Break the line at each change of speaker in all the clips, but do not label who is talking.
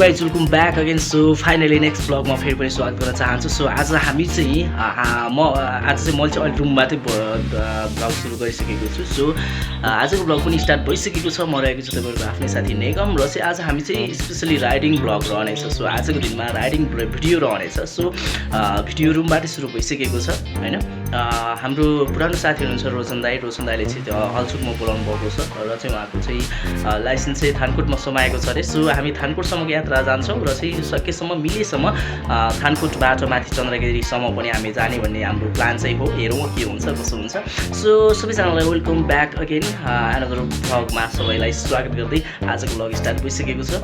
Guys welcome back again. So finally next ब्लगमा फेरि पनि स्वागत गर्न चाहन्छु। सो आज हामी चाहिँ मैले चाहिँ अहिले रुमबाटै ब्लग सुरु गरिसकेको छु। सो आजको ब्लग पनि स्टार्ट भइसकेको छ। म रहेको छु तपाईँहरूको आफ्नै साथी नेगम र चाहिँ आज हामी चाहिँ स्पेसली राइडिङ ब्लग रहनेछ। सो आजको दिनमा राइडिङ भिडियो रहनेछ। सो भिडियो रुमबाटै सुरु भइसकेको छ होइन। हाम्रो पुरानो साथी हुनुहुन्छ रोशन दाईले चाहिँ हलचुकमा बोलाउनु भएको छ र चाहिँ उहाँको चाहिँ लाइसेन्स चाहिँ थानकोटमा समाएको छ अरे। सो हामी थानकोटसम्मको यात्रा जान्छौँ र चाहिँ सकेसम्म मिलेसम्म थानकोटबाट माथि चन्द्रगिरीसम्म पनि हामी जाने भन्ने हाम्रो प्लान चाहिँ हो। हेरौँ के हुन्छ कसो हुन्छ। सो सबैजनालाई वेलकम ब्याक अगेन अनदर ब्लगमा सबैलाई स्वागत गर्दै आजको ब्लग स्टार्ट भइसकेको छ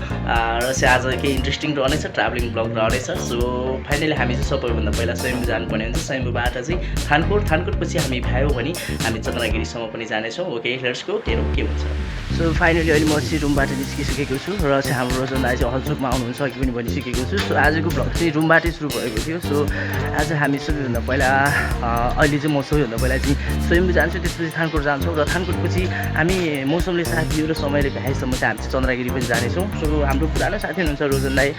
र चाहिँ आज केही इन्ट्रेस्टिङ रहनेछ, ट्राभलिङ ब्लग रहनेछ। सो फाइनली हामी चाहिँ सबैभन्दा पहिला स्वयम्भू जानुपर्ने हुन्छ। स्वयम्भूबाट चाहिँ थानकोटपछि हामी भ्यायो भने हामी चन्द्रगिरीसम्म पनि जानेछौँ। ओके लेट्स गो, हेरौँ के हुन्छ। सो फाइनली अहिले म चाहिँ रुमबाट निस्किसकेको छु र चाहिँ हाम्रो रोशन दाइ चाहिँ हलचुकमा आउनुहुन्छ अघि पनि भनिसकेको छु। सो आजको ब्लग चाहिँ रुमबाटै सुरु भएको थियो। सो आज हामी सबैभन्दा पहिला अहिले चाहिँ म सबैभन्दा पहिला चाहिँ स्वयम्भू जान्छु, त्यसपछि थानकोट जान्छौँ र थानकोटपछि हामी मौसमले साथ दियो र समयले भ्याएसम्म चाहिँ हामी चाहिँ चन्द्रगिरी पनि जानेछौँ। सो हाम्रो पुरानो साथी हुनुहुन्छ रोशन दाइ।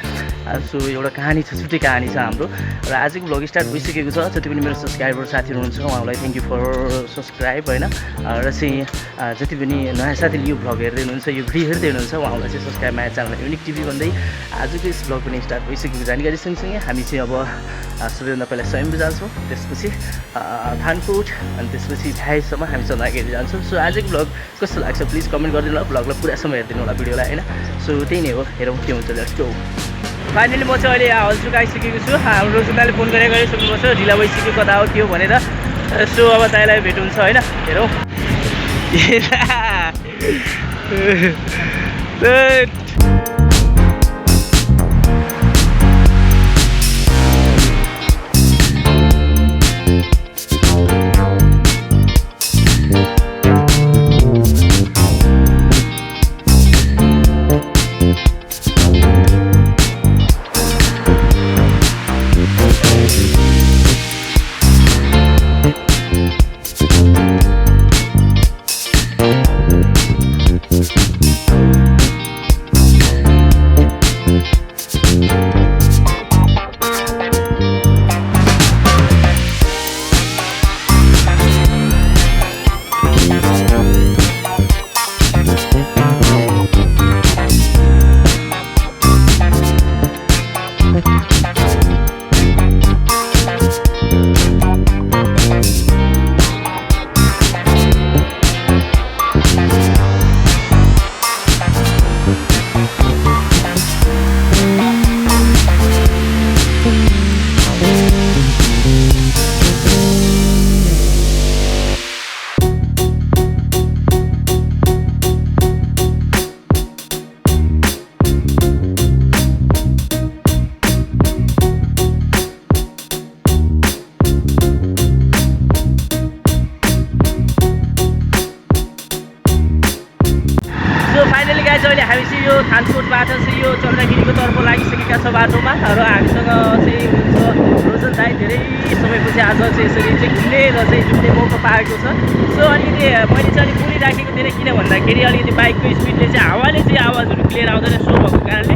सो एउटा कहानी छ, छुट्टै कहानी छ हाम्रो र आजको ब्लग स्टार्ट भइसकेको छ। जति पनि मेरो सब्सक्राइबर साथी हुनुहुन्छ उहाँलाई थ्याङ्क यू फर सब्सक्राइब होइन। र चाहिँ जति पनि नयाँ साथीले यो ब्लग हेर्दै हुनुहुन्छ, यो भिडियो हेर्दै हुनुहुन्छ उहाँलाई चाहिँ सब्सक्राइब माया च्यानल युनिक टिभी भन्दै आजको यस ब्लग पनि स्टार्ट भइसकेको जानकारी सँगसँगै हामी चाहिँ अब सबैभन्दा पहिला स्वयम्भू जान्छौँ, त्यसपछि थानकोट अनि त्यसपछि भ्याएसम्म हामी चन्द्रगिरी जान्छौँ। सो आजको ब्लग कस्तो लाग्छ प्लिज कमेन्ट गरिदिनु होला। ब्लगलाई पुरा समय हेरिदिनु होला भिडियोलाई होइन। सो त्यही नै हो, हेरौँ के हुन्छ। Let's go. फाइनली म चाहिँ अहिले हलचुक आइसकेको छु। हाम्रो रोजनदाले फोन गरेर सोध्नुपर्छ ढिला भइसक्यो कता हो के हो भनेर। सो अब दाइलाई भेट हुन्छ होइन, हेरौँ। अहिले हामी चाहिँ यो थानकोटबाट चाहिँ यो चन्द्रगिरीको तर्फ लागिसकेका छ बाटोमा र हामीसँग चाहिँ हुनुहुन्छ रोशन दाइ। धेरै समयपछि आज चाहिँ यसरी चाहिँ घुम्ने र चाहिँ जुम्ने मौका पाएको छ। सो अलिकति मैले चाहिँ अलिक बोलिराखेको थिएँ किन भन्दाखेरि अलिकति बाइकको स्पिडले चाहिँ हावाले चाहिँ आवाजहरू क्लियर आउँदैन सो भएको कारणले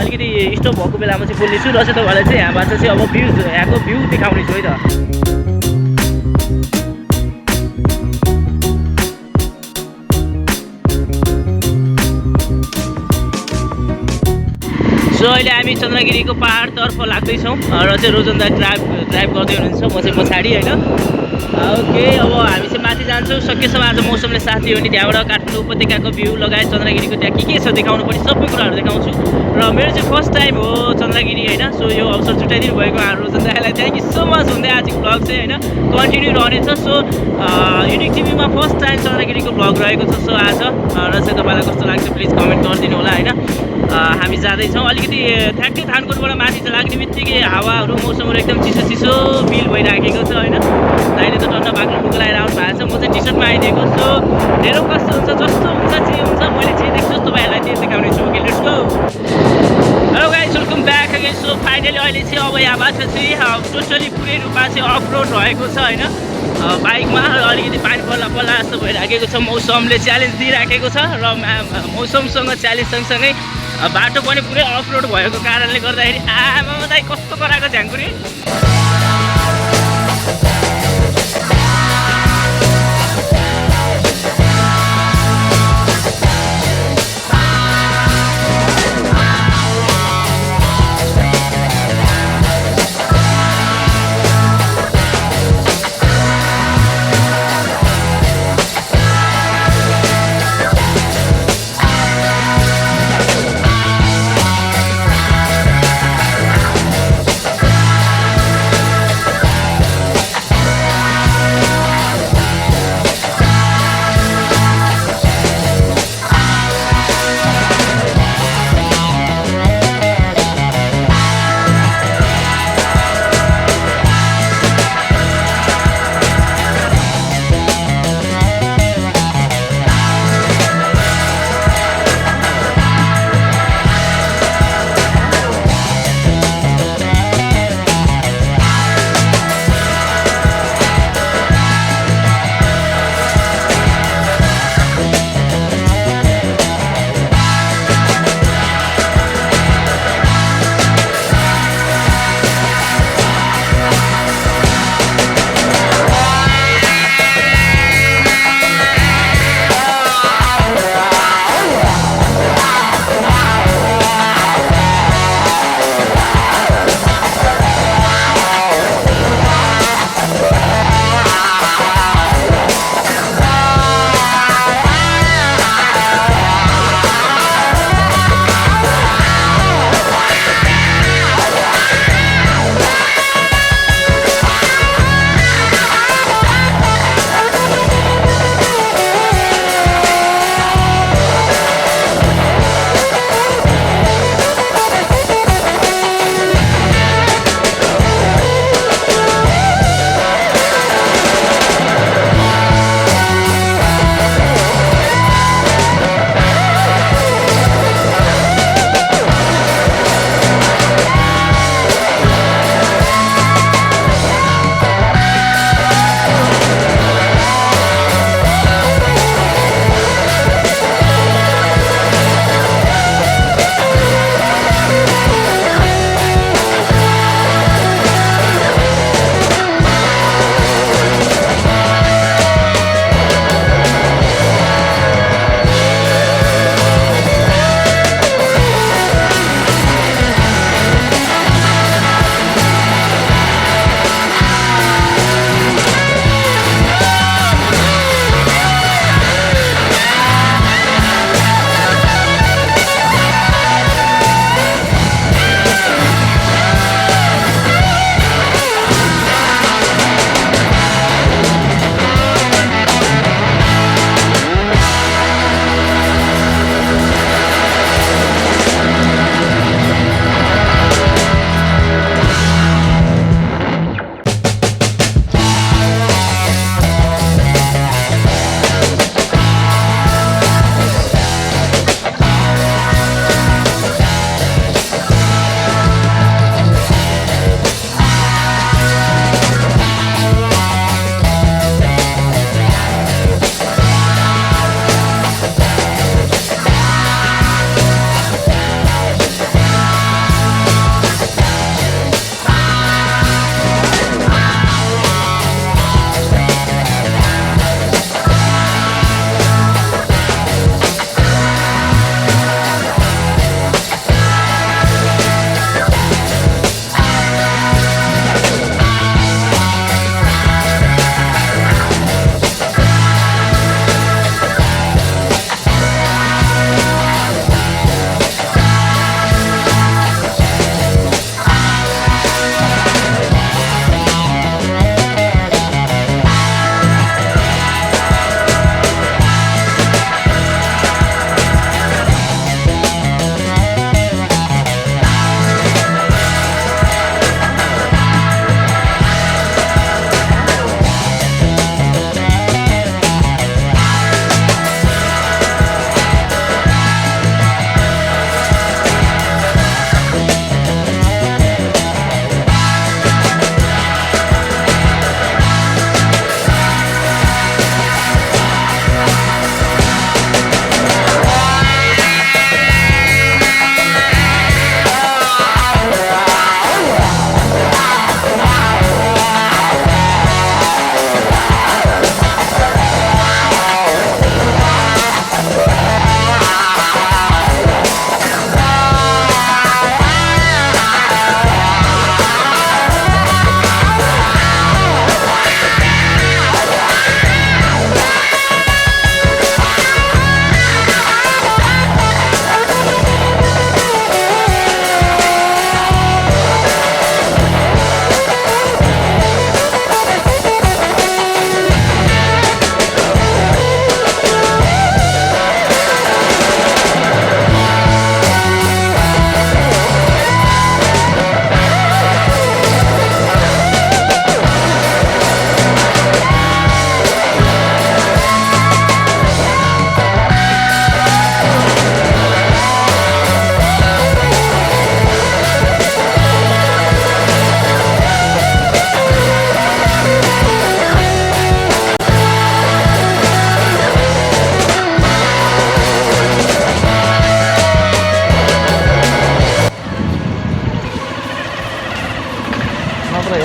अलिकति स्टप भएको बेलामा चाहिँ बोल्नेछु र चाहिँ तपाईँलाई चाहिँ यहाँबाट चाहिँ अब यहाँको भ्यू देखाउने छु है त। सो अहिले हामी चन्द्रगिरीको पहाडतर्फ लाग्दैछौँ र चाहिँ रोशन दाइ ड्राइभ गर्दै हुनुहुन्छ, म चाहिँ पछाडि होइन। ओके अब हामी चाहिँ माथि जान्छौँ। सकेसम्म आज मौसमले साथ दियो भने त्यहाँबाट काठमाडौँ उपत्यकाको भ्यू लगायत चन्द्रगिरीको त्यहाँ के छ देखाउनु पर्ने सबै कुराहरू देखाउँछु। र मेरो चाहिँ फर्स्ट टाइम हो चन्द्रगिरी होइन। सो यो अवसर जुटाइदिनु भएको रोशन दाइलाई थ्याङ्क यू सो मच हुँदै आजको ब्लग चाहिँ होइन कन्टिन्यू रहनेछ। सो युनिक टिभीमा फर्स्ट टाइम चन्द्रगिरीको ब्लग रहेको छ। सो आज र चाहिँ तपाईँलाई कस्तो लाग्छ प्लिज कमेन्ट गरिदिनु होला होइन। हामी जाँदैछौँ अलिकति ठ्याक्कै थानकोटबाट माथि चाहिँ लाग्ने बित्तिकै हावाहरू मौसमहरू एकदम चिसो चिसो फिल भइराखेको छ होइन। दाइले त टन्न बाक्लो लुगा लगाएर आउनु भएको छ, म चाहिँ टी सर्टमा आइदिएको। सो हेरौँ कस्तो हुन्छ, जस्तो हुन्छ जे हुन्छ मैले जे देख्छु तपाईँहरूलाई त्यही देखाउने छु। Okay let's go. Hello guys welcome back again. So finally अहिले चाहिँ अब यहाँबाट चाहिँ टोटली पुरै रूपमा चाहिँ अफ रोड रहेको छ होइन। बाइकमा अलिकति पानी पर्ला पर्ला जस्तो भइराखेको छ। मौसमले च्यालेन्ज दिइराखेको छ र मौसमसँग च्यालेन्ज सँगसँगै बाटो पनि पुरै अफरोड भएको कारणले गर्दाखेरि आमा दाइ कस्तो गराएको झ्याङ्कुरी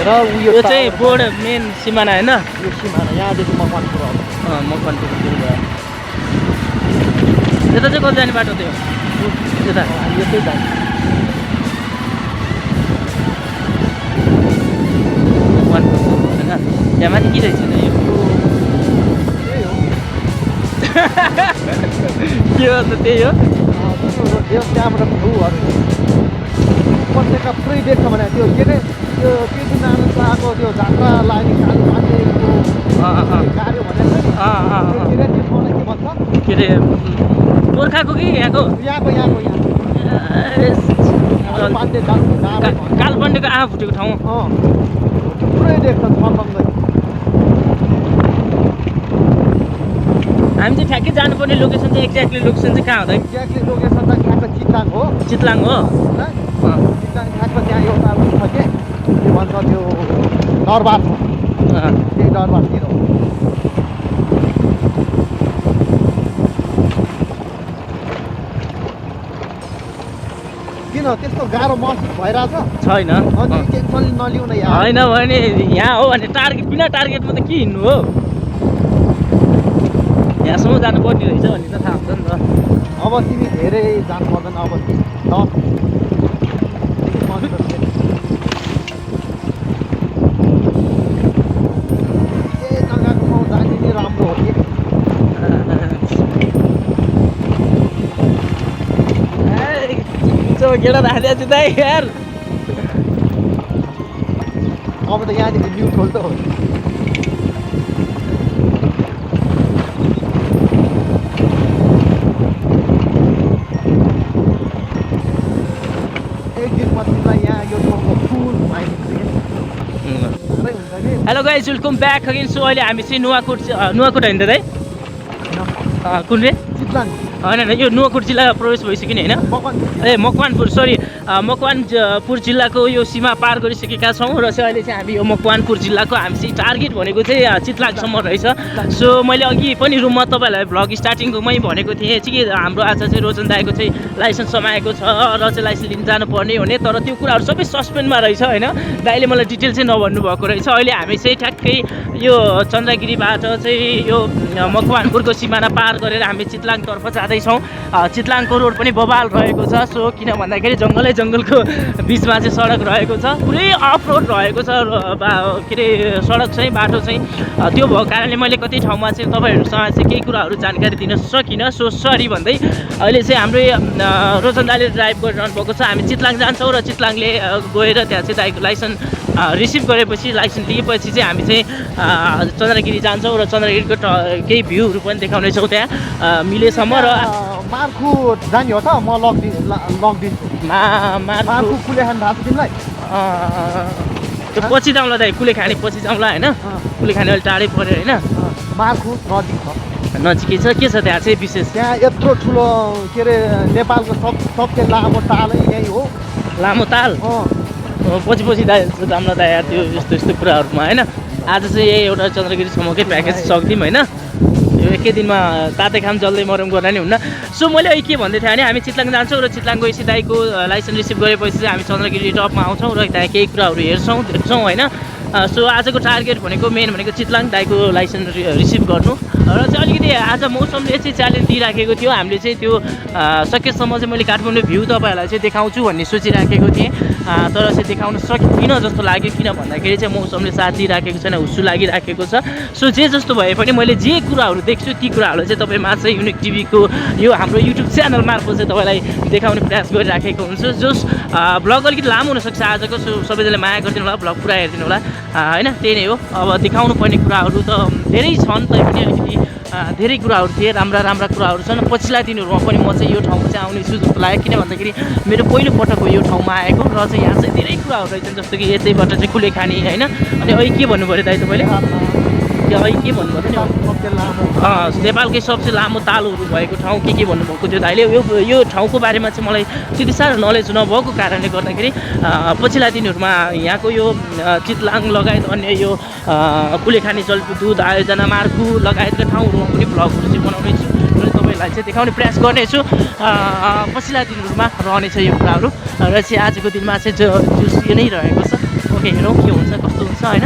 र उयो
यो चाहिँ बोर्ड मेन सिमाना हैन
यो सिमाना यहाँदेखि मकवानपुर हो
मकवानपुर सुरु भयो यता चाहिँ कति जाने बाटो थियो यता
यो चाहिँ जान्छ
मकवानपुर हैन यहाँ माथि के रहेछ यो के हो त त्यही हो
त्यहाँबाट भ्यूहरू उपत्यका पुरै देख्छ भने त्यो के अरे त्यो केटी नारायण शाहको त्यो जात्रा लाग्ने कालो मान्छेको गाड्यो भनेर के अरे त्यसमा के भन्छ
के अरे गोर्खाको कि यहाँको कालपण्डेको आँखा फुटेको ठाउँ
पुरै देख्छ छम्दै
हामी चाहिँ ठ्याक्कै जानुपर्ने लोकेसन चाहिँ एक्ज्याक्टली लोकेसन चाहिँ कहाँ हो त
एक्ज्याक्टली लोकेसन त ठ्याक्क चितलाङ हो
चितलाङ हो
चितलाङ ठ्याक्क त्यहाँ एउटा उयो छ के भन्छ त्यो दरबार छ त्यही दरबारतिर हो किन त्यस्तो गाह्रो महसुस भइरहेछ
छैन
अनि टेन्सन नलिउ न यहाँ
होइन भने यहाँ हो भने टार्गेट बिना टार्गेटमा त के हिँड्नु हो यहाँसम्म जानुपर्ने रहेछ भन्ने त थाहा हुन्छ नि त
अब तिमी धेरै जानु पर्दैन अब जग्गाको ठाउँ जाने नि राम्रो हो कि
गेडा राखिदिएको छु दाइ यार
अब त यहाँदेखि न्यु खोल त हो
hello guys welcome back again so अहिले हामी चाहिँ नुवाकोट होइन त दाइ कुन रे
चितलाङ
होइन यो नुवाकोट जिल्ला प्रवेश भइसक्यो नि होइन ए मकवानपुर सरी मकवानपुर जिल्लाको यो सीमा पार गरिसकेका छौँ र चाहिँ अहिले चाहिँ हामी यो मकवानपुर जिल्लाको हामी चाहिँ टार्गेट भनेको चाहिँ चितलाङसम्म रहेछ सो मैले अघि पनि रुममा तपाईँहरूलाई भ्लग स्टार्टिङकोमै भनेको थिएँ कि हाम्रो आज चाहिँ रोजन दाइको चाहिँ लाइसेन्स समाएको छ र चाहिँ लाइसेन्स लिन जानुपर्ने भने तर त्यो कुराहरू सबै सस्पेन्डमा रहेछ होइन दाइले मलाई डिटेल चाहिँ नभन्नु भएको रहेछ अहिले हामी चाहिँ ठ्याक्कै यो चन्द्रगिरीबाट चाहिँ यो मकवानपुरको सिमाना पार गरेर हामी चितलाङतर्फ जाँदैछौँ चितलाङको रोड पनि बबाल रहेको छ सो किन भन्दाखेरि जङ्गलको बिचमा चाहिँ सडक रहेको छ पुरै अफ रोड रहेको छ के अरे सडक चाहिँ बाटो चाहिँ त्यो भएको कारणले मैले कति ठाउँमा चाहिँ तपाईँहरूसँग चाहिँ केही कुराहरू जानकारी दिन सकिनँ सो सरी भन्दै अहिले चाहिँ हाम्रो रोजन दाइले ड्राइभ गरिरहनु भएको छ हामी चितलाङ जान्छौँ र चितलाङले गएर त्यहाँ चाहिँ दाइको लाइसेन्स रिसिभ गरेपछि लाइसेन्स लिएपछि चाहिँ हामी चाहिँ चन्द्रगिरी जान्छौँ र चन्द्रगिरीको केही भ्यूहरू पनि देखाउनेछौँ त्यहाँ मिलेसम्म र
मार्खु जाने हो त म लगिदिन्छु मार्खु कुले खानु भएको छ तिमीलाई
त्यो पछि जाउँला दाइ कुले खाने पछि जाउँला होइन कुले खाने अहिले टाढै पऱ्यो होइन
मार्खु नजिक छ
नजिकै छ के छ त्यहाँ चाहिँ विशेष
त्यहाँ यत्रो ठुलो के अरे नेपालको सबसे लामो तालै यही हो
लामो ताल पछि जाउँला दाइ यार त्यो यस्तो कुराहरूमा होइन आज चाहिँ यही एउटा चन्द्रगिरीसम्मकै प्याकेज सक्दिउँ होइन यो एकै दिनमा ताते खाम जल्दै मरम गर्न नि हुन्न सो मैले अहिले के भन्दै थिएँ भने हामी चितलाङ जान्छौँ र चितलाङ गएपछि दाइको लाइसेन्स रिसिभ गरेपछि चाहिँ हामी चन्द्रगिरी टपमा आउँछौँ र त्यहाँ केही कुराहरू देख्छौँ होइन सो आजको टार्गेट भनेको मेन भनेको चितलाङ दाइको लाइसेन्स रिसिभ गर्नु र चाहिँ अलिकति आज मौसमले चाहिँ च्यालेन्ज दिइराखेको थियो हामीले चाहिँ त्यो सकेसम्म चाहिँ मैले काठमाडौँ भ्यू तपाईँहरूलाई चाहिँ देखाउँछु भन्ने सोचिराखेको थिएँ तर चाहिँ देखाउन सकिनँ जस्तो लाग्यो किन भन्दाखेरि चाहिँ मौसमले साथ दिइराखेको छैन हुस्सु लागिराखेको छ सो जे जस्तो भए पनि मैले जे कुराहरू देख्छु ती कुराहरू चाहिँ तपाईँमा चाहिँ युनिक टिभीको यो हाम्रो युट्युब च्यानल मार्फत चाहिँ तपाईँलाई देखाउने प्रयास गरिराखेको हुन्छु जस भ्लग अलिकति लामो हुनसक्छ आजको सो सबैजनाले माया गरिदिनु होला भ्लग पुरा हेरिदिनु होला होइन त्यही नै हो अब देखाउनु पर्ने कुराहरू त धेरै छन् तैपनि अलिकति धेरै कुराहरू थिए राम्रा कुराहरू छन् पछिल्ला दिनहरूमा पनि म चाहिँ यो ठाउँमा चाहिँ आउने छु जस्तो लाग्यो किन भन्दाखेरि मेरो पहिलोपटक हो यो ठाउँमा आएको र चाहिँ यहाँ चाहिँ धेरै कुराहरू रहेछन् जस्तो कि यतैबाट चाहिँ कुले खाने होइन अनि अहिले के भन्नु पऱ्यो दाइ तपाईँले त्यो अहिले के भन्नुभयो नि नेपालकै सबसे लामो तालहरू भएको ठाउँ के भन्नुभएको थियो दाइले यो ठाउँको बारेमा चाहिँ मलाई त्यति साह्रो नलेज नभएको कारणले गर्दाखेरि पछिल्ला दिनहरूमा यहाँको यो चितलाङ लगायत अन्य यो कुलेखानी जलपुदुध आयोजना मार्खु लगायतका ठाउँहरूमा पनि भ्लगहरू चाहिँ बनाउने छु र तपाईँहरूलाई चाहिँ देखाउने प्रयास गर्नेछु पछिल्ला दिनहरूमा रहनेछ यो कुराहरू र चाहिँ आजको दिनमा चाहिँ जुस यो नै रहेको छ ओके हेरौँ के हुन्छ कस्तो हुन्छ होइन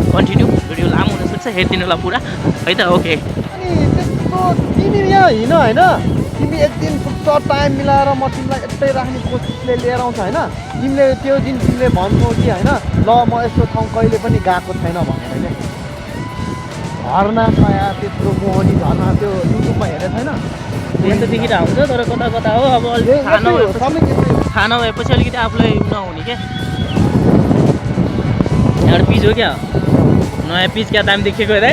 कन्टिन्यू भिडियो लामो हुनसक्छ हेरिदिनु होला पुरा है त ओके
अनि त्यस्तो तिमी यहाँ हिँड होइन तिमी एक दिन फुर्सद टाइम मिलाएर म तिमीलाई यतै राख्ने कोसिसले लिएर आउँछ होइन तिमीले त्यो दिन तिमीले भन्नु कि होइन ल म यस्तो ठाउँ कहिले पनि गएको छैन भनेर क्या झर्ना छ या त्यत्रो मोहनी झर्ना त्यो युट्युबमा हेरेको छैन
त्यही त देखिरहेको हुन्छ तर कता कता हो अब अलिक थाहा नभएपछि अलिकति आफूलाई नहुने क्या एउटा पिच हो क्या नयाँ पिच क्या दाम देखेको है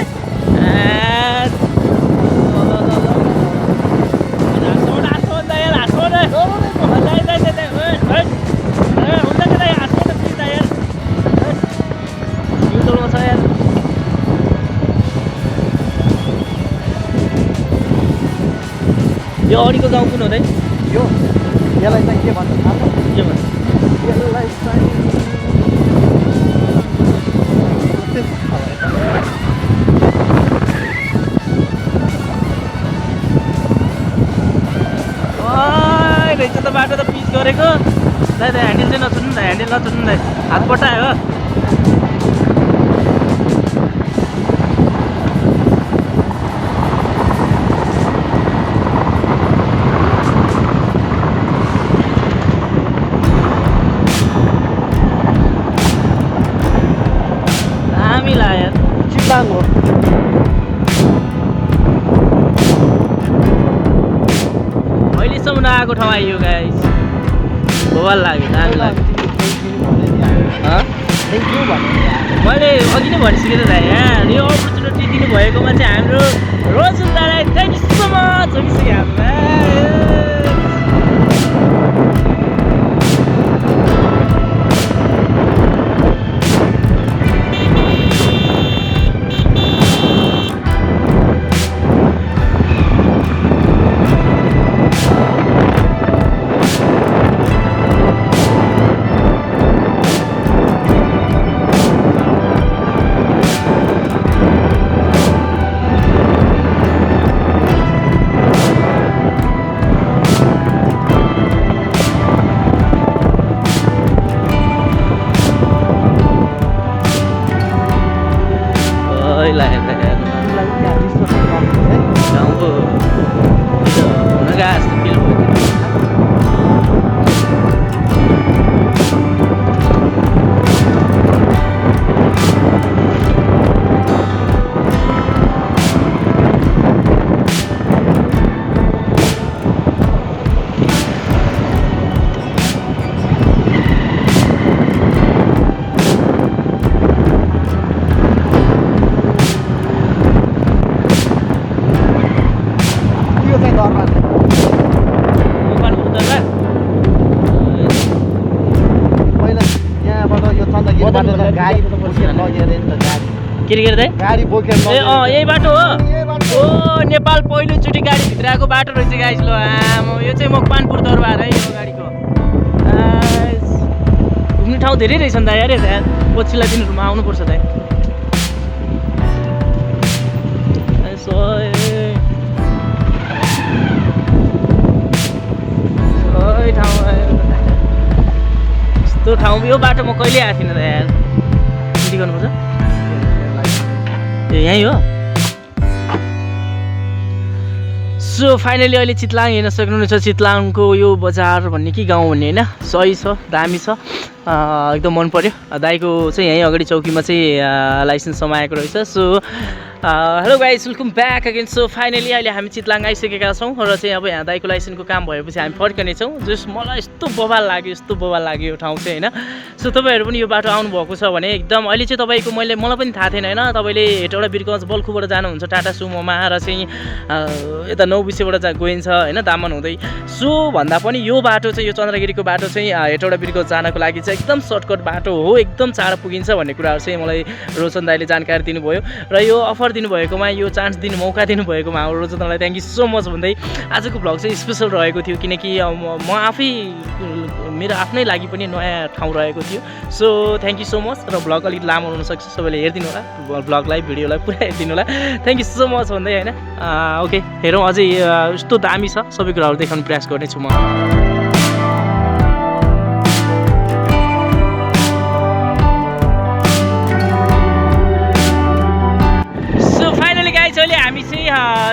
यो अगाडिको गाउँ कुन हो त
यो यसलाई चाहिँ के भन्छ थाहा छ
के भन्छ
यसलाई चाहिँ रहेछ त बाटो त पिच गरेको दाइ ह्यान्डल चाहिँ नछुन्नु त ह्यान्डल नछुन्नु त हात पटायो हो चितलाङ हो अहिलेसम्म आएको ठाउँ आइयो गाइस बवाल लाग्यो दामी लाग्यो मैले अघि नै भनिसकेँ त दाइ यहाँ यो अपर्च्युनिटी दिनुभएकोमा चाहिँ हाम्रो रोजन दालाई थ्याङ्क यू सो मच भनिसक्यो गाडी बोकेर यही बाटो हो ओ नेपाल पहिलोचोटि गाडीभित्र आएको बाटो रहेछ गाइस ल यो चाहिँ मकवानपुर दरबार है यो गाडीको घुम्ने ठाउँ धेरै रहेछ नि त यार यता पछिल्ला दिनहरूमा आउनुपर्छ त यस्तो ठाउँ यो बाटो म कहिले आएको थिइनँ त यार के गर्नुपर्छ ए यहीँ हो सो फाइनली अहिले चितलाङ हेर्न सक्नुहुनेछ चितलाङको यो बजार भन्ने कि गाउँ भन्ने होइन सही छ दामी छ एकदम मन पर्यो दाइको चाहिँ यहीँ अगाडि चौकीमा चाहिँ लाइसेन्स समाएको रहेछ so hello guys welcome back again so finally अहिले हामी चितलाङ आइसकेका छौँ र चाहिँ अब यहाँ दाइको लाइसेन्सको काम भएपछि हामी फर्कने छौँ जस मलाई यस्तो बवाल लाग्यो यो ठाउँ चाहिँ होइन सो तपाईँहरू पनि यो बाटो आउनुभएको छ भने एकदम अहिले चाहिँ तपाईँको मलाई पनि थाहा थिएन होइन तपाईँले हेटौँडा बिरगञ्ज बल्खुबाट जानुहुन्छ टाटा सुमोमा र चाहिँ यता नौबिसेबाट गइन्छ होइन दामन हुँदै सो भन्दा पनि यो बाटो चाहिँ यो चन्द्रगिरीको बाटो चाहिँ हेटौँडा बिरगञ्ज जानको लागि चाहिँ एकदम सर्टकट बाटो हो एकदम चाँडो पुगिन्छ भन्ने कुराहरू चाहिँ मलाई रोशन दाइले जानकारी दिनुभयो र यो अफर दिनुभएकोमा यो चान्स मौका दिनुभएकोमा हाम्रो रोशन दाइलाई थ्याङ्क यू सो मच भन्दै आजको भ्लग चाहिँ स्पेसल रहेको थियो किनकि म आफै मेरो आफ्नै लागि पनि नयाँ ठाउँ रहेको थियो so thank you so much र भ्लग अलिक लामो हुनसक्छ सबैले हेरिदिनु होला भ्लगलाई भिडियोलाई पुरा हेरिदिनु होला थ्याङ्क यू सो मच भन्दै होइन ओके हेरौँ अझै यस्तो दामी छ सबै कुराहरू देखाउने प्रयास गर्नेछु म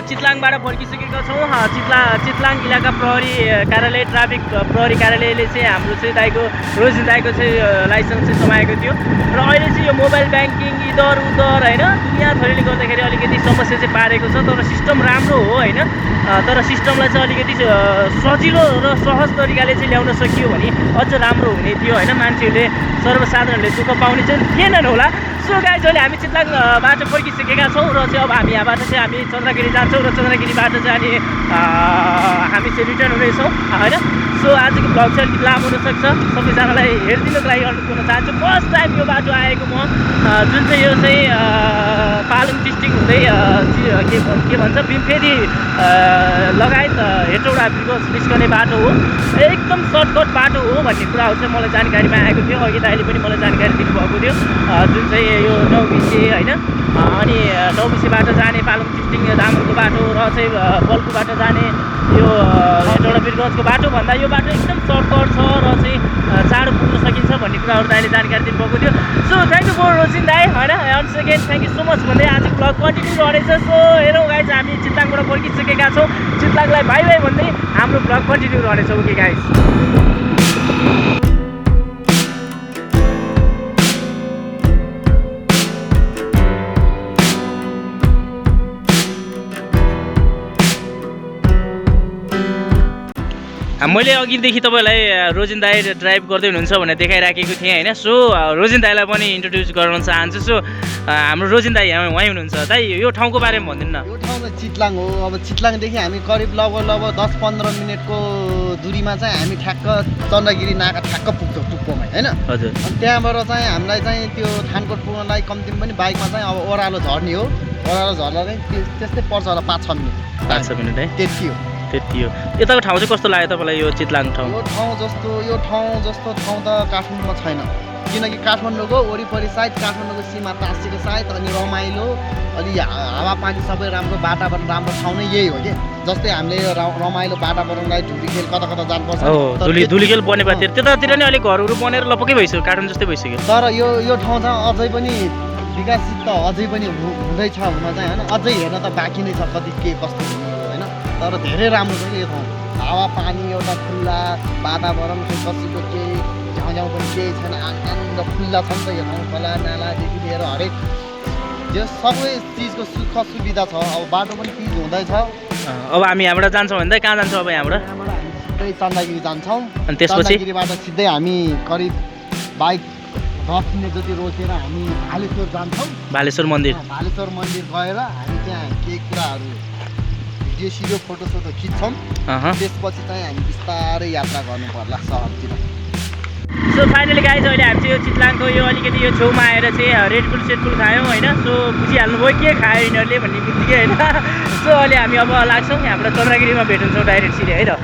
चितलाङबाट फर्किसकेका छौँ। चितलाङ इलाका प्रहरी कार्यालय ट्राफिक प्रहरी कार्यालयले चाहिँ हाम्रो चाहिँ दाइको रोजिन दाइको चाहिँ लाइसेन्स चाहिँ समाएको थियो र अहिले चाहिँ यो मोबाइल ब्याङ्किङ इधर उधर होइन दुनियाँ थरीले गर्दाखेरि अलिकति समस्या चाहिँ पारेको छ। तर सिस्टम राम्रो हो होइन, तर सिस्टमलाई चाहिँ अलिकति सजिलो र सहज तरिकाले चाहिँ ल्याउन सकियो भने अझ राम्रो हुने थियो होइन। मान्छेहरूले सर्वसाधारणले दुःख पाउने चाहिँ थिएनन् होला। सो गाइज अहिले हामी चितलाङबाट फर्किसकेका छौँ र चाहिँ अब हामी यहाँबाट चाहिँ हामी चन्द्रगिरी जान्छौँ र चन्द्रगिरीबाट चाहिँ हामी चाहिँ रिटर्न हुनेछौँ होइन। सो आजको भ्लग चाहिँ अलिक लामो हुनसक्छ, सबैजनालाई हेरिदिनुको लागि अनुरोध गर्न चाहन्छु। फर्स्ट टाइम यो बाटो आएको म, जुन चाहिँ यो चाहिँ पालुङ डिस्ट्रिक्ट हुँदै के भन्छ भीमफेदी लगायत हेटौडा बिगोस निस्कने बाटो हो। एकदम सर्टकट बाटो हो भन्ने कुराहरू चाहिँ मलाई जानकारीमा आएको थियो। अघि दाइले पनि मलाई जानकारी दिनुभएको थियो, जुन चाहिँ यो 9 बिसे होइन, अनि 9 बिसेबाट जाने पालुङ डिस्ट्रिक्ट दामरको बाटो र चाहिँ बल्कुबाट जाने यो हेटौडा बिरगन्जको बाटो भन्दा यो बाटो एकदम सर्टकट छ र चाहिँ चाँडो पुग्न सकिन्छ भन्ने कुराहरू दाइले जानकारी दिनुभएको थियो। So thank you for Rojin दाइ होइन, once again thank you so much भन्दै आजको भ्लग कन्टिन्यू रहनेछ। सो हेरौँ गाइज हामी चितलाङबाट फर्किसकेका छौँ, चितलाङलाई बाई बाई भन्दै हाम्रो भ्लग कन्टिन्यू रहनेछ। Okay guys. मैले अघिदेखि तपाईँलाई रोजिन दाइ ड्राइभ गर्दै हुनुहुन्छ भनेर देखाइराखेको थिएँ होइन। सो रोजिन दाइलाई पनि इन्ट्रोड्युस गराउन चाहन्छु। सो हाम्रो रोजिन दाइ वहीँ हुनुहुन्छ। दाइ यो ठाउँको बारेमा भनिदिनु न।
यो ठाउँ चाहिँ चितलाङ हो। अब चितलाङदेखि हामी करिब लगभग 10-15 मिनटको दूरीमा चाहिँ हामी ठ्याक्क चन्द्रगिरी नाका ठ्याक्क पुग्छौँ होइन।
हजुर।
अनि त्यहाँबाट चाहिँ हामीलाई चाहिँ त्यो थानकोट पुग्नलाई कम्तीमा पनि बाइकमा चाहिँ अब ओह्रालो झर्ने हो। ओह्रालो झर्दा चाहिँ त्यस्तै पर्छ होला 5-6 मिनट।
5-6 मिनट है,
त्यति हो।
यताको ठाउँ चाहिँ कस्तो लाग्यो तपाईँलाई यो चितलाङ ठाउँ?
यो ठाउँ जस्तो ठाउँ त काठमाडौँमा छैन, किनकि काठमाडौँको वरिपरि सायद काठमाडौँको सीमा टाँसेको सायद, अनि रमाइलो अलि हावापानी सबै राम्रो, वातावरण राम्रो ठाउँ नै यही हो कि। जस्तै हामीले रमाइलो वातावरणलाई धुलीखेल कता कता जानुपर्छ,
धुलीखेल बने बातिर त्यतातिर नै अलिक घरहरू बनेर लपक्कै भइसक्यो, काठमाडौँ जस्तै भइसक्यो।
तर यो ठाउँ चाहिँ अझै पनि विकसित त अझै पनि हुँदैछ हुन चाहिँ होइन, अझै हेर्न त बाँकी नै छ कति के कस्तो होइन। तर धेरै राम्रो छ कि यो ठाउँ, हावापानी एउटा खुल्ला वातावरण, कसैको केही झ्याउझ्याउ पनि केही छैन, आनन्द खुल्ला छ नि त यो ठाउँ। खोला नालादेखि लिएर हरेक जो सबै चिजको सुख सुविधा छ। अब बाटो पनि पिच हुँदैछ।
अब हामी यहाँबाट जान्छौँ भन्दा कहाँ जान्छौँ अब यहाँबाट?
हामी सिधै चन्द्रगिरी जान्छौँ।
अनि त्यसपछि
चन्द्रगिरीबाट सिधै हामी करिब बाइक 10 मिनट जति रोकेर हामी भालेश्वर जान्छौँ।
भालेश्वर मन्दिर
गएर हामी त्यहाँ केही कुराहरू भिडियो फोटोसोटो खिच्छौँ। त्यसपछि चाहिँ हामी बिस्तारै यात्रा गर्नु पर्ला सहरतिर।
सो फाइनली गाइज अहिले हामी चाहिँ यो चितलाङको यो अलिकति यो छेउमा आएर चाहिँ रेडफुल सेडफुल खायौँ होइन। सो बुझिहाल्नुभयो के खायो यिनीहरूले भन्ने बित्तिकै होइन। सो अहिले हामी अब लाग्छौँ यहाँबाट चन्द्रगिरीमा भेट हुन्छौँ डाइरेक्ट सिधै है त।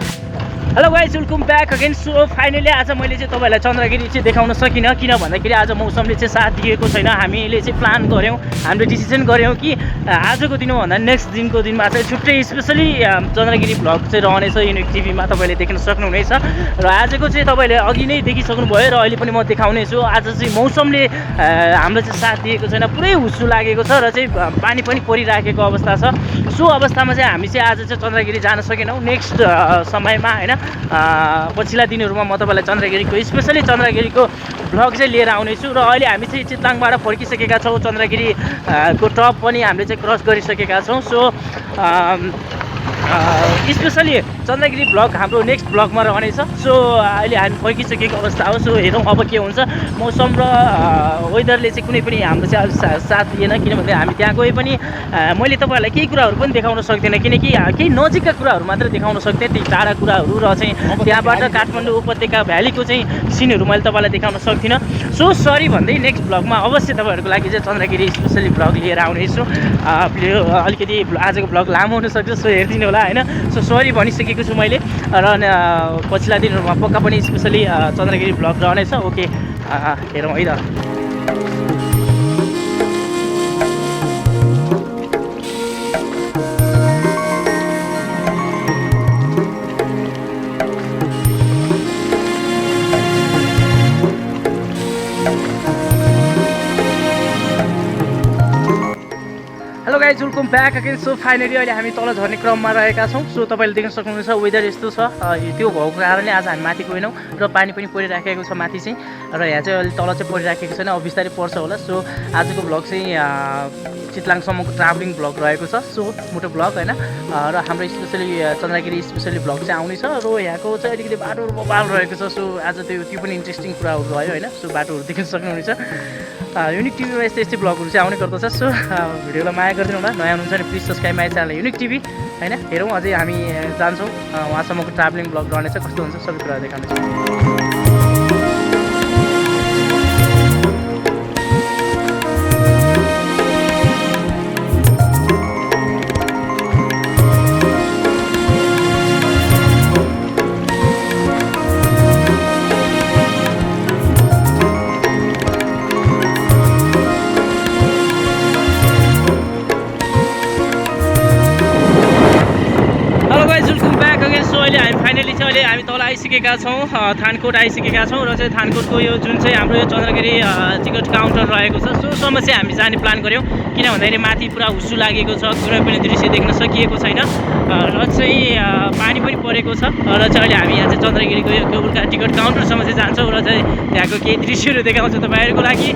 Hello guys, welcome back again. So finally आज मैले चाहिँ तपाईँलाई चन्द्रगिरी चाहिँ देखाउन सकिनँ, किन भन्दाखेरि आज मौसमले चाहिँ साथ दिएको छैन। हामीले चाहिँ प्लान गऱ्यौँ, हामीले डिसिजन गऱ्यौँ कि आजको दिन भन्दा नेक्स्ट दिनको दिनमा चाहिँ छुट्टै स्पेसली चन्द्रगिरी भ्लग चाहिँ रहनेछ युनिक टिभीमा, तपाईँले देख्न सक्नुहुनेछ। र आजको चाहिँ तपाईँले अघि नै देखिसक्नुभयो र अहिले पनि म देखाउने छु। आज चाहिँ मौसमले हाम्रो चाहिँ साथ दिएको छैन, पुरै हुस्सु लागेको छ र चाहिँ पानी पनि परिराखेको अवस्था छ। सो अवस्थामा चाहिँ हामी चाहिँ आज चाहिँ चन्द्रगिरी जान सकेनौँ। नेक्स्ट समयमा होइन पछिल्ला दिनहरूमा म तपाईँलाई चन्द्रगिरीको स्पेसली चन्द्रगिरीको भ्लग चाहिँ लिएर आउनेछु। र अहिले हामी चाहिँ चितलाङबाट फर्किसकेका छौँ, चन्द्रगिरी को टप पनि हामीले चाहिँ क्रस गरिसकेका छौँ। सो स्पेसली चन्द्रगिरी भ्लग हाम्रो नेक्स्ट भ्लगमा रहनेछ। सो अहिले हामी फर्किसकेको अवस्था हो। सो हेरौँ अब के हुन्छ। मौसम र वेदरले चाहिँ कुनै पनि हाम्रो चाहिँ साथ दिएन, किनभने हामी त्यहाँ गए पनि मैले तपाईँहरूलाई केही कुराहरू पनि देखाउन सक्दिनँ, किनकि केही नजिकका कुराहरू मात्र देखाउन सक्थेँ, ती टाढा कुराहरू र चाहिँ त्यहाँबाट काठमाडौँ उपत्यका भ्यालीको चाहिँ सिनहरू मैले तपाईँलाई देखाउन सक्दिनँ। सो सरी भन्दै नेक्स्ट भ्लगमा अवश्य तपाईँहरूको लागि चाहिँ चन्द्रगिरी स्पेसली भ्लग लिएर आउनेछु। अलिकति आजको भ्लग लामो हुनसक्छ, सो हेरिदिनु होला होइन। सो सरी भनिसकेको छु मैले, र पछिल्ला दिनहरूमा पक्का पनि स्पेसली चन्द्रगिरी भ्लग रहनेछ। ओके हेरौँ है त। Guys welcome back again. So finally अहिले हामी तल झर्ने क्रममा रहेका छौँ। सो तपाईँले देख्न सक्नुहुन्छ वेदर यस्तो छ, त्यो भएको कारणले आज हामी माथि गएनौँ र पानी पनि परिराखेको छ माथि चाहिँ, र यहाँ चाहिँ अहिले तल चाहिँ परिराखेको छैन, अब बिस्तारै पर्छ होला। सो आजको भ्लग चाहिँ चितलाङसम्मको ट्राभलिङ भ्लग रहेको छ। सो मोटो भ्लग होइन, र हाम्रो स्पेसली चन्द्रगिरी स्पेसली भ्लग चाहिँ आउने छ, र यहाँको चाहिँ अलिकति बाटोहरू बबाल रहेको छ। सो आज त्यो पनि इन्ट्रेस्टिङ कुराहरू रह्यो होइन। सो बाटोहरू देख्न सक्नुहुनेछ। युनिक टिभीमा यस्तै यस्तै भ्लगहरू चाहिँ आउने गर्दछ। सो भिडियोलाई माया गरिदिनु होला, नयाँ हुनुहुन्छ भने please subscribe my channel unique TV होइन। हेरौँ अझै हामी जान्छौँ उहाँसम्मको ट्राभलिङ भ्लग रहनेछ, कस्तो हुन्छ सबै कुरा देखाउनेछ। अहिले हामी तल आइसकेका छौँ, थानकोट आइसकेका छौँ, र चाहिँ थानकोटको यो जुन चाहिँ हाम्रो यो चन्द्रगिरी टिकट काउन्टर रहेको छ, सोसम्म चाहिँ हामी जाने प्लान गऱ्यौँ। किन भन्दाखेरि माथि पुरा हुस्सु लागेको छ, कुनै पनि दृश्य देख्न सकिएको छैन, र चाहिँ पानी पनि परेको छ, र चाहिँ अहिले हामी यहाँ चाहिँ चन्द्रगिरीको यो केबुलका टिकट काउन्टरसम्म चाहिँ जान्छौँ, र चाहिँ त्यहाँको केही दृश्यहरू देखाउँछु तपाईँहरूको लागि।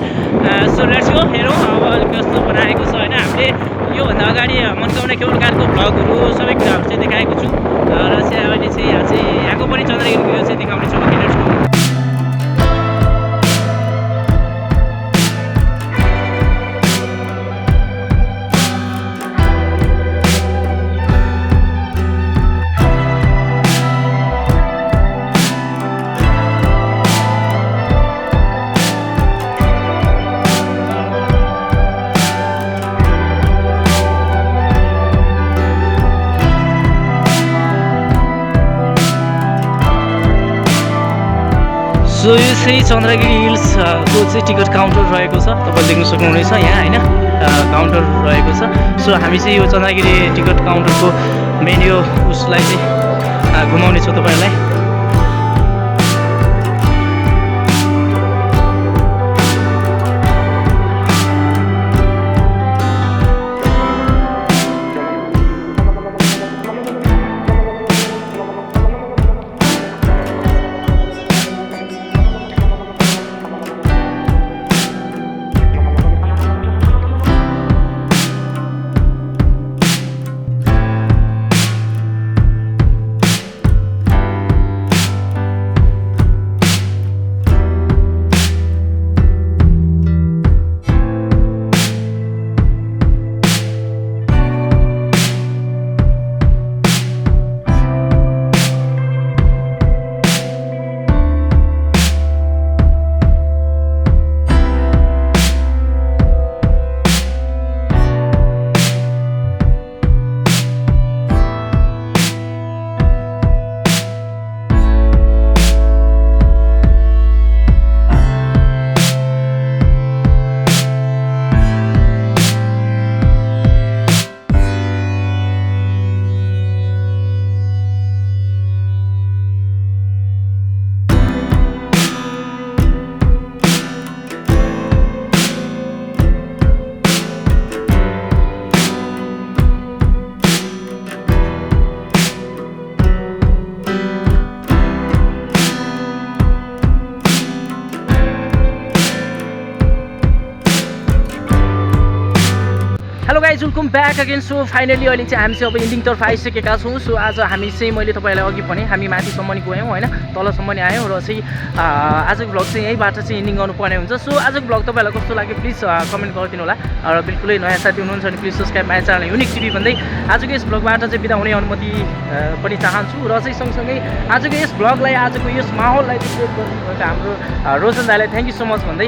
सो लेट्स गो, हेरौँ अब अलिक कस्तो बनाएको छ होइन। हामीले योभन्दा अगाडि मनकाउने केबुलकारको भ्लगहरू सबै कुराहरू चाहिँ देखाएको छु, र चाहिँ अहिले चाहिँ यहाँ चाहिँ यहाँको पनि चन्द्रगिरीको यो चाहिँ देखाउने छु। सो यो चाहिँ चन्द्रगिरी हिल्सको चाहिँ टिकट काउन्टर रहेको छ, तपाईँले देख्न सक्नुहुनेछ यहाँ होइन, काउन्टर रहेको छ। सो हामी चाहिँ यो चन्द्रगिरी टिकट काउन्टरको मेन यो उसलाई चाहिँ घुमाउने छौँ तपाईँहरूलाई। Hello guys welcome back again. So finally अहिले चाहिँ हामी चाहिँ अब इन्डिङतर्फ आइसकेका छौँ। सो आज हामी चाहिँ मैले तपाईँलाई अघि भने हामी माथिसम्म नि गयौँ होइन, तलसम्म नि आयौँ, र चाहिँ आजको भ्लग चाहिँ यहीँबाट चाहिँ इन्डिङ गर्नुपर्ने हुन्छ। सो आजको भ्लग तपाईँलाई कस्तो लाग्यो प्लिज कमेन्ट गरिदिनु होला, र बिल्कुलै नयाँ साथी हुनुहुन्छ भने please subscribe my channel unique TV भन्दै आजको यस भ्लगबाट चाहिँ बिदा हुने अनुमति पनि चाहन्छु, र चाहिँ सँगसँगै आजको यस भ्लगलाई आजको यस माहौललाई क्रिएट गर्नुभएको हाम्रो रोशन दाईलाई थ्याङ्क यू सो मच भन्दै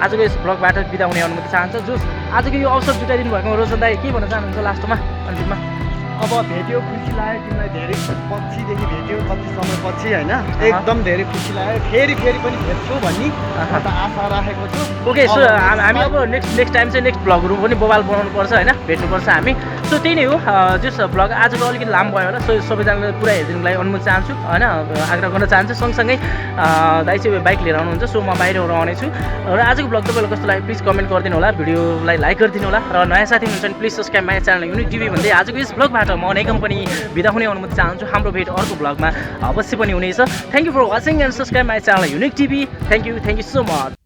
आजको यस भ्लगबाट बिदा हुने अनुमति चाहन्छ। जो आजको यो अवसर जुटाइदिनु भएको रोशन दाई के भन्न चाहनुहुन्छ लास्टमा अन्तिममा?
अब भेट्यो, खुसी लाग्यो, तिमीलाई धेरै पछिदेखि भेट्यो, कति समयपछि होइन, एकदम धेरै खुसी लाग्यो। फेरि पनि भेट्छु भन्ने म त आशा राखेको छु।
ओके, सो हामी अब नेक्स्ट टाइम चाहिँ नेक्स्ट भ्लगहरू पनि बवाल बनाउनुपर्छ होइन, भेट्नुपर्छ हामी। सो त्यही नै हो जस भ्लग आजको अलिकति लामो भयो होला। सो सबैजनाले पुरा हेरिदिनुको लागि अनुमति चाहन्छु होइन, आग्रह गर्न चाहन्छु। सँगसँगै दाइ चाहिँ बाइक लिएर आउनुहुन्छ, सो म बाहिर आउनेछु। र आजको भ्लग तपाईँलाई कस्तो लाग्यो प्लिज कमेन्ट गरिदिनु होला, भिडियोलाई लाइक गरिदिनु होला। र नयाँ साथी हुनुहुन्छ भने please subscribe my channel unique TV भन्दै आजको यस भ्लगबाट म अनेकम पनि बिदा हुने अनुमति चाहन्छु। हाम्रो भेट अर्को भ्लगमा अवश्य पनि हुनेछ। Thank you for watching and subscribe my channel unique TV. Thank you so much.